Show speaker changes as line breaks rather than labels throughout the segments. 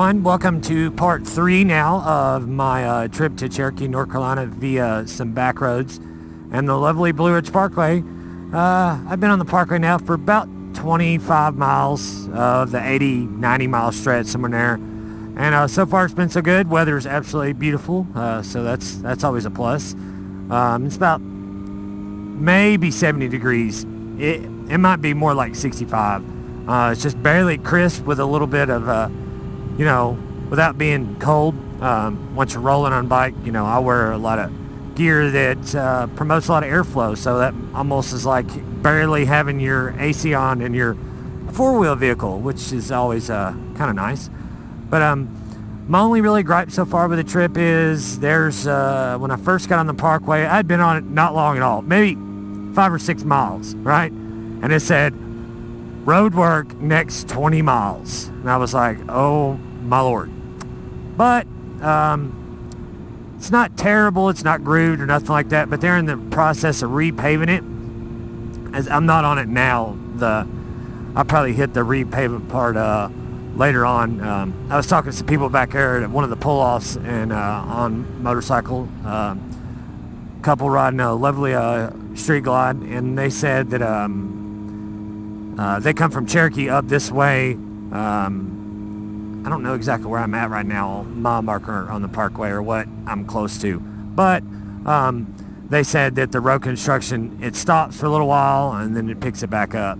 everyone. Welcome to part 3 now of my trip to Cherokee, North Carolina via some back roads and the lovely Blue Ridge Parkway. I've been on the parkway now for about 25 miles of the 80, 90 mile stretch, somewhere there. And so far it's been so good. Weather's absolutely beautiful, so that's always a plus. It's about maybe 70 degrees. It might be more like 65. It's just barely crisp with a little bit of without being cold. Once you're rolling on a bike, I wear a lot of gear that promotes a lot of airflow, so that almost is like barely having your AC on in your four-wheel vehicle, which is always kind of nice. But my only really gripe so far with the trip is there's when I first got on the parkway, I'd been on it not long at all, maybe 5 or 6 miles, right? And it said road work next 20 miles, and I was like, oh my lord. But it's not terrible, it's not grooved or nothing like that, but they're in the process of repaving it. As I'm not on it now, I'll probably hit the repaving part later on. I was talking to some people back there at one of the pull-offs and on motorcycle, couple riding a lovely street glide, and they said that they come from Cherokee up this way. I don't know exactly where I'm at right now, mile marker on the parkway or what I'm close to, but they said that the road construction, it stops for a little while and then it picks it back up.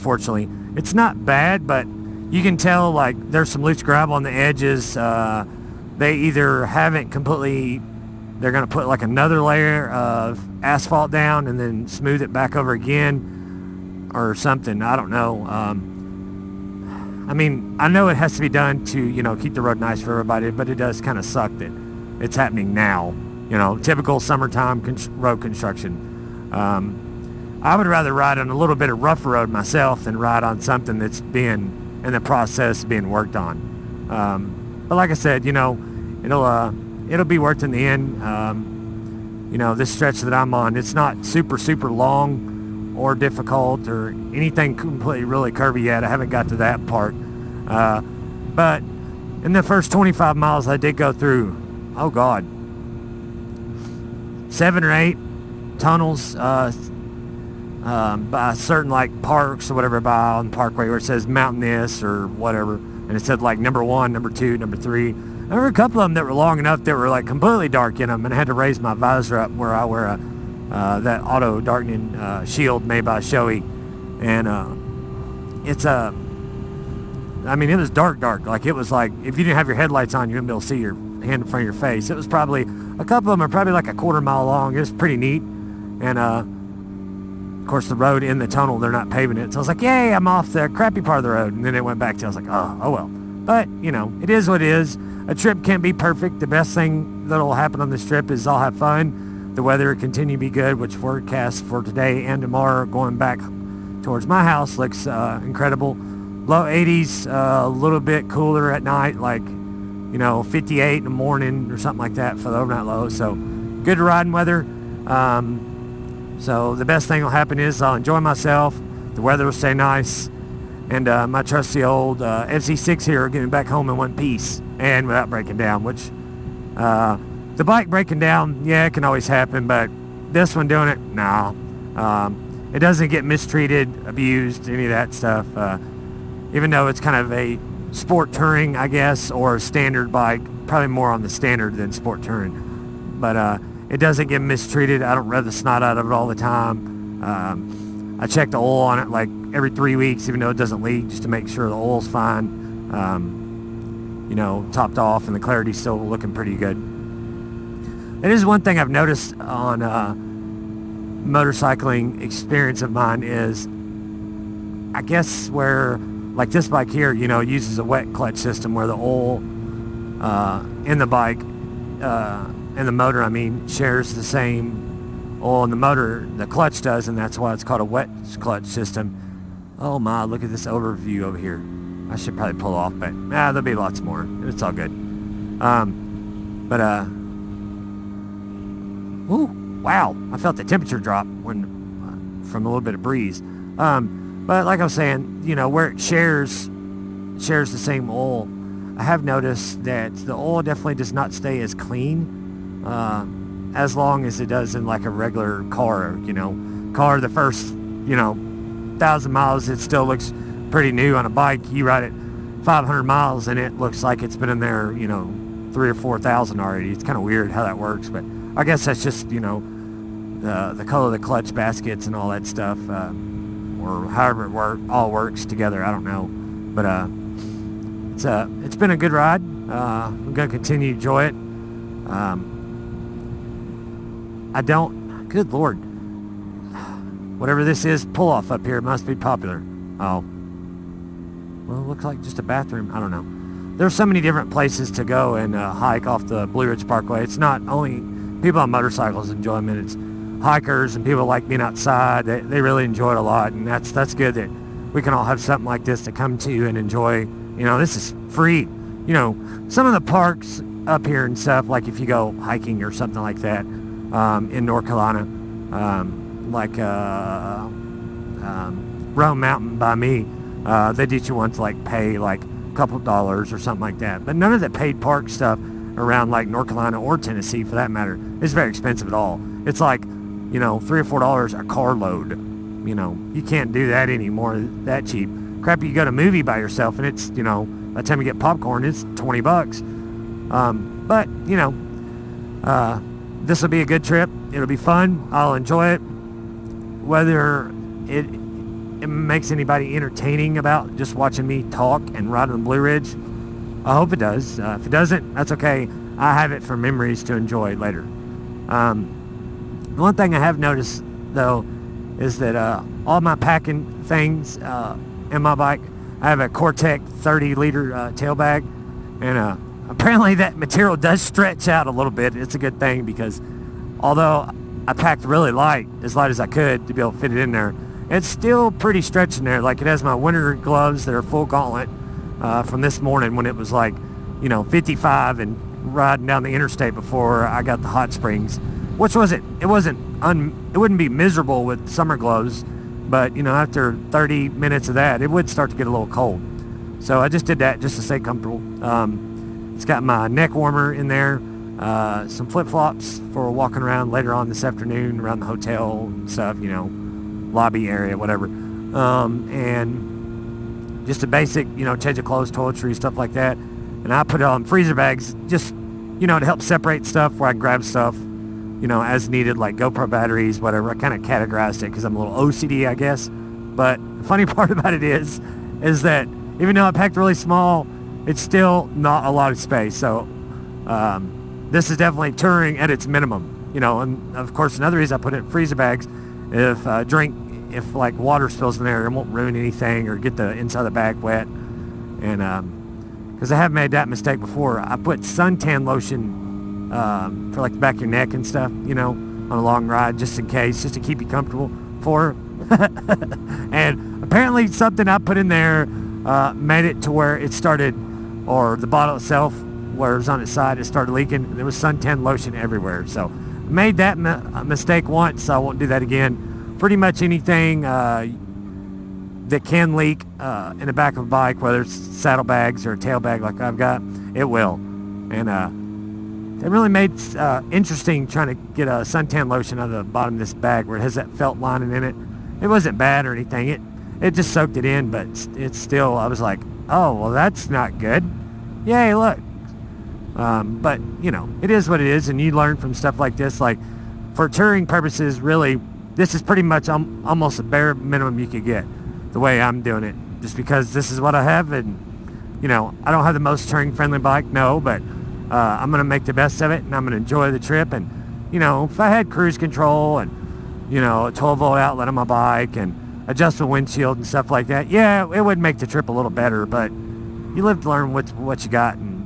Fortunately, it's not bad, but you can tell like there's some loose gravel on the edges. They either haven't completely, they're going to put like another layer of asphalt down and then smooth it back over again or something. I don't know. I mean, I know it has to be done to, keep the road nice for everybody, but it does kind of suck that it's happening now. Typical summertime road construction. I would rather ride on a little bit of rough road myself than ride on something that's being in the process of being worked on. But like I said, it'll be worth it in the end. This stretch that I'm on, it's not super, super long or difficult or anything completely really curvy yet. I haven't got to that part. But in the first 25 miles I did go through, oh God, 7 or 8 tunnels by certain like parks or whatever by on the parkway where it says mountain this or whatever. And it said like number 1, number 2, number 3. There were a couple of them that were long enough that were like completely dark in them, and I had to raise my visor up where I wear that auto darkening shield made by Shoei, and it was dark, like it was like if you didn't have your headlights on you wouldn't be able to see your hand in front of your face. It was probably, a couple of them are probably like a quarter mile long. It was pretty neat, and of course the road in the tunnel, they're not paving it, so I was like, yay, I'm off the crappy part of the road. And then it went back to, I was like, oh well. But it is what it is. A trip can't be perfect. The best thing that'll happen on this trip is I'll have fun. The weather will continue to be good, which forecast for today and tomorrow going back towards my house looks incredible. Low 80s, a little bit cooler at night, like 58 in the morning or something like that for the overnight low. So good riding weather. So the best thing will happen is I'll enjoy myself. The weather will stay nice, and my trusty old FC6 here will get me back home in one piece and without breaking down, which the bike breaking down, yeah, it can always happen, but this one doing it, no. It doesn't get mistreated, abused, any of that stuff. Even though it's kind of a sport touring, I guess, or a standard bike, probably more on the standard than sport touring. But it doesn't get mistreated. I don't rev the snot out of it all the time. I check the oil on it like every 3 weeks, even though it doesn't leak, just to make sure the oil's fine. Topped off and the clarity's still looking pretty good. It is one thing I've noticed on motorcycling experience of mine is, I guess where, like this bike here, uses a wet clutch system where the oil in the bike, and the motor, shares the same oil in the motor the clutch does, and that's why it's called a wet clutch system. Oh my, look at this overview over here. I should probably pull off, but there'll be lots more. It's all good. Ooh, wow, I felt the temperature drop from a little bit of breeze. But like I was saying, where it shares the same oil, I have noticed that the oil definitely does not stay as clean as long as it does in like a regular car. The first 1,000 miles, it still looks pretty new. On a bike, you ride it 500 miles and it looks like it's been in there 3 or 4,000 already. It's kind of weird how that works, but I guess that's just the color of the clutch baskets and all that stuff, or however it all works together. I don't know, but it's been a good ride. I'm gonna continue to enjoy it. Good Lord, whatever this is, pull off up here must be popular. Oh, well, it looks like just a bathroom. I don't know. There's so many different places to go and hike off the Blue Ridge Parkway. It's not only people on motorcycles enjoy it, it's hikers and people like being outside. They really enjoy it a lot, and that's good that we can all have something like this to come to and enjoy. This is free. Some of the parks up here and stuff, like if you go hiking or something like that in North Carolina, like Rome Mountain by me, they teach you once like pay like a couple dollars or something like that. But none of the paid park stuff around like North Carolina or Tennessee for that matter is very expensive at all. It's like, $3 or $4 a carload. You can't do that anymore that cheap. Crap, you go to a movie by yourself and it's, by the time you get popcorn, it's $20. But, this will be a good trip. It'll be fun. I'll enjoy it. Whether it makes anybody entertaining about just watching me talk and ride on the Blue Ridge, I hope it does. If it doesn't, that's okay. I have it for memories to enjoy later. One thing I have noticed, though, is that all my packing things in my bike, I have a Cortec 30-liter tail bag, and apparently that material does stretch out a little bit. It's a good thing because although I packed really light as I could to be able to fit it in there, it's still pretty stretched in there. Like it has my winter gloves that are full gauntlet from this morning when it was like, 55 and riding down the interstate before I got the hot springs, which it wouldn't be miserable with summer gloves, but after 30 minutes of that, it would start to get a little cold. So I just did that just to stay comfortable. It's got my neck warmer in there, some flip-flops for walking around later on this afternoon around the hotel and stuff, lobby area, whatever. And just a basic, change of clothes, toiletry, stuff like that. And I put it on freezer bags just, to help separate stuff where I grab stuff, as needed, like GoPro batteries, whatever. I kind of categorized it because I'm a little OCD, I guess. But the funny part about it is that even though I packed really small, it's still not a lot of space. So this is definitely touring at its minimum, and of course another reason I put it in freezer bags, if like water spills in there, it won't ruin anything or get the inside of the bag wet. And because I have made that mistake before, I put suntan lotion for like the back of your neck and stuff, on a long ride, just in case, just to keep you comfortable for. And apparently something I put in there made it to where it started, or the bottle itself, where it was on its side, it started leaking. There was suntan lotion everywhere. So made that mistake once, so I won't do that again. Pretty much anything that can leak in the back of a bike, whether it's saddlebags or a tail bag like I've got, it will. And it really made interesting trying to get a suntan lotion out of the bottom of this bag where it has that felt lining in it. It wasn't bad or anything. It just soaked it in, but it's still, I was like, oh, well, that's not good. Yay, look. But, it is what it is, and you learn from stuff like this. Like, for touring purposes, really, this is pretty much almost the bare minimum you could get, the way I'm doing it, just because this is what I have, and, I don't have the most touring-friendly bike, no, but I'm going to make the best of it, and I'm going to enjoy the trip. And, if I had cruise control and, a 12-volt outlet on my bike and adjustable windshield and stuff like that, yeah, it would make the trip a little better, but you live to learn what you got and,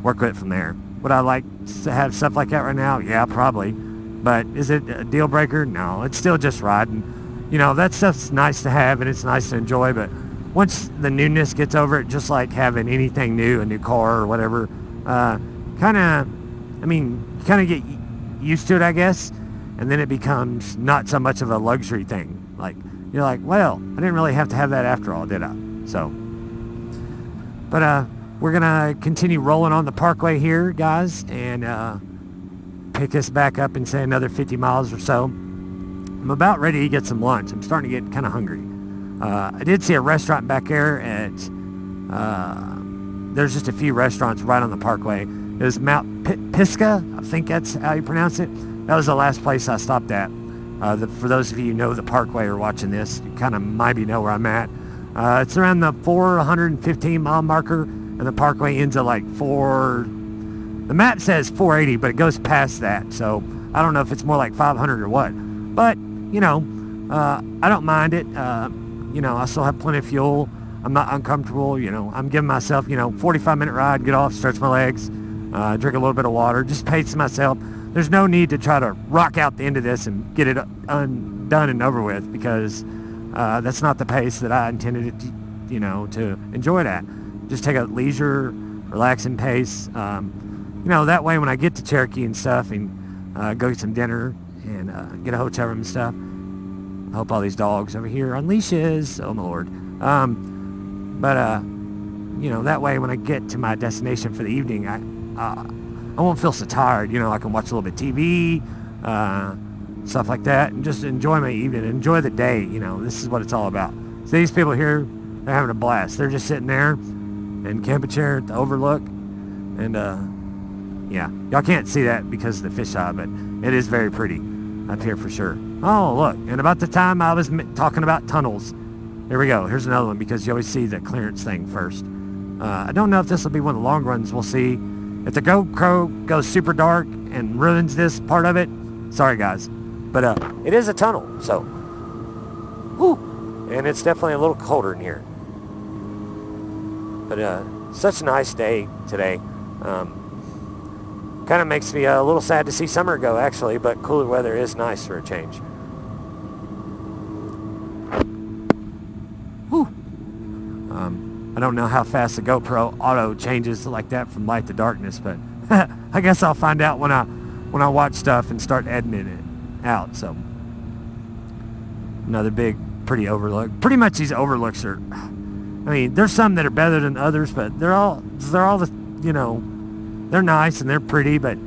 work with it from there. Would I like to have stuff like that right now? Yeah, probably. But is it a deal breaker? No, it's still just riding. That stuff's nice to have and it's nice to enjoy, but once the newness gets over it, just like having anything new, a new car or whatever, you kind of get used to it, I guess, and then it becomes not so much of a luxury thing. Like, you're like, well, I didn't really have to have that after all, did I? So, but we're gonna continue rolling on the parkway here, guys, and pick us back up in say another 50 miles or so. I'm about ready to get some lunch. I'm starting to get kind of hungry. I did see a restaurant back there at there's just a few restaurants right on the parkway. It was Mount Pisgah, I think that's how you pronounce it. That was the last place I stopped at. For those of you who know the parkway or watching this, you kind of maybe know where I'm at. It's around the 415 mile marker, and the parkway ends at like the map says 480, but it goes past that, so I don't know if it's more like 500 or what. But, you know, I don't mind it. You know, I still have plenty of fuel. I'm not uncomfortable, you know. I'm giving myself, 45-minute ride, get off, stretch my legs, drink a little bit of water, just pace myself. There's no need to try to rock out the end of this and get it done and over with, because that's not the pace that I intended it to enjoy it at. Just take a leisure, relaxing pace. That way when I get to Cherokee and stuff and go get some dinner and get a hotel room and stuff. I hope all these dogs over here on leashes. Oh my Lord. That way when I get to my destination for the evening, I won't feel so tired. I can watch a little bit of TV, stuff like that, and just enjoy my evening, enjoy the day. This is what it's all about. So these people here, they're having a blast. They're just sitting there in camp chair at the overlook, and y'all can't see that because of the fisheye, but it is very pretty up here for sure. Oh, look, and about the time I was talking about tunnels, here we go. Here's another one, because you always see the clearance thing first. I don't know if this will be one of the long runs. We'll see. If the GoPro goes super dark and ruins this part of it, sorry guys. But it is a tunnel, so. Whew. And it's definitely a little colder in here. But such a nice day today. Kind of makes me a little sad to see summer go, actually, but cooler weather is nice for a change. Whew. I don't know how fast the GoPro auto changes like that from light to darkness, but I guess I'll find out when I watch stuff and start editing it out. So another big, pretty overlook. Pretty much these overlooks are. I mean, there's some that are better than others, but they're all the they're nice and they're pretty, but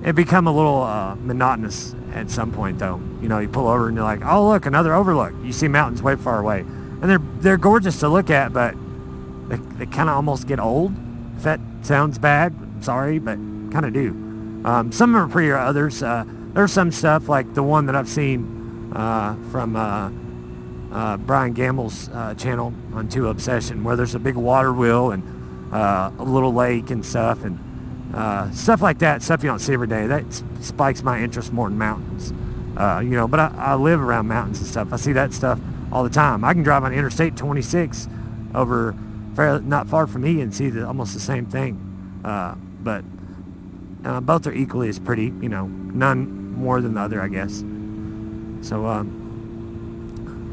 it become a little monotonous at some point, though. You pull over and you're like, oh look, another overlook. You see mountains way far away. And they're gorgeous to look at, but they kind of almost get old. If that sounds bad, sorry, but kind of do. Some of them are prettier than others. There's some stuff like the one that I've seen from Brian Gamble's channel on 2 Obsession, where there's a big water wheel and a little lake and stuff, and stuff like that. Stuff you don't see every day. That spikes my interest more in mountains. But I live around mountains and stuff. I see that stuff all the time. I can drive on Interstate 26 over not far from me and see almost the same thing. But both are equally as pretty. None more than the other, I guess. So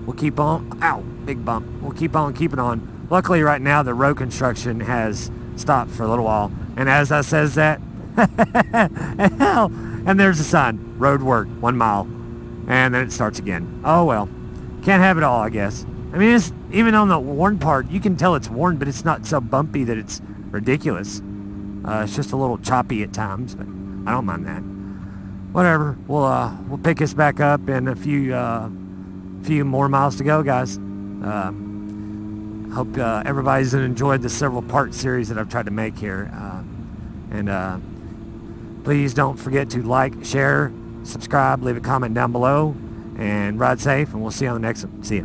we'll keep on. Ow, big bump. We'll keep on keeping on. Luckily, right now the road construction has stopped for a little while. And as I says that, and there's a sign: road work, 1 mile, and then it starts again. Oh well. Can't have it all, I guess. I mean, it's, even on the worn part, you can tell it's worn, but it's not so bumpy that it's ridiculous. It's just a little choppy at times, but I don't mind that. Whatever. We'll pick this back up in a few more miles to go, guys. Hope everybody's enjoyed the several part series that I've tried to make here. And please don't forget to like, share, subscribe, leave a comment down below. And ride safe, and we'll see you on the next one. See ya.